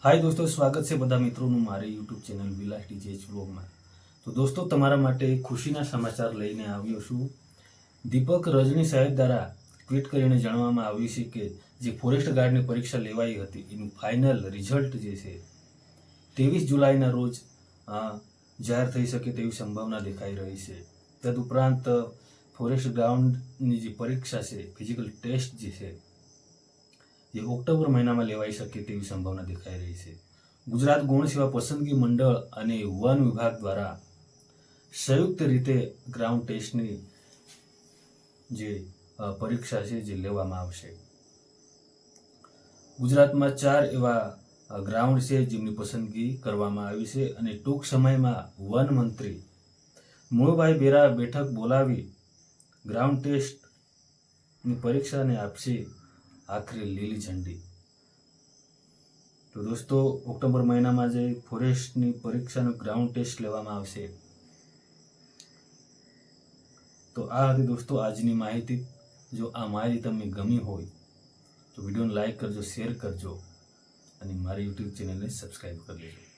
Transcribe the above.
हाय दोस्तों, स्वागत है बधा मित्रों मारे यूट्यूब चेनल विलास टीजेच व्लॉग में। तो दोस्तों तमारा माटे खुशीना समाचार लईने आव्यो छुं। दीपक रजनी साहेब द्वारा ट्वीट करीने जणाववामां आव्युं छे के जे फॉरेस्ट गार्डनी परीक्षा लेवाई हती एनुं फाइनल रिजल्ट जे छे 23 जुलाईना रोज जाहिर थई शके तेवी संभावना देखाई रही छे। तदुपरांत फॉरेस्ट ग्राउंडनी जे परीक्षा छे फिजिकल टेस्ट जे छे ये ऑक्टोबर महीना में लेवाई शके तेवी संभावना देखाई रही है। गुजरात गौण सेवा पसंदगी मंडल अने वन विभाग द्वारा संयुक्त रीते ग्राउंड टेस्टनी जे परीक्षा है जे लेवामां आवशे। गुजरात में 4 एवा ग्राउंड है जेमनी पसंदगी करवामां आवी छे अने टूंक समय में वन मंत्री मुळुभाई बेरा बैठक बोलावी ग्राउंड टेस्ट परीक्षा ने आपशे आखिरी लीली झंडी। तो दोस्तों ऑक्टोबर महीना में जे फॉरेस्ट की परीक्षा ग्राउंड टेस्ट लेवामां आवशे। तो आ हती दोस्तों आजनी माहिती। जो आ माहिती तमने गमी होय तो विडियो ने लाइक करजो, शेर करजो और मारी यूट्यूब चेनल ने सब्सक्राइब कर लेजो।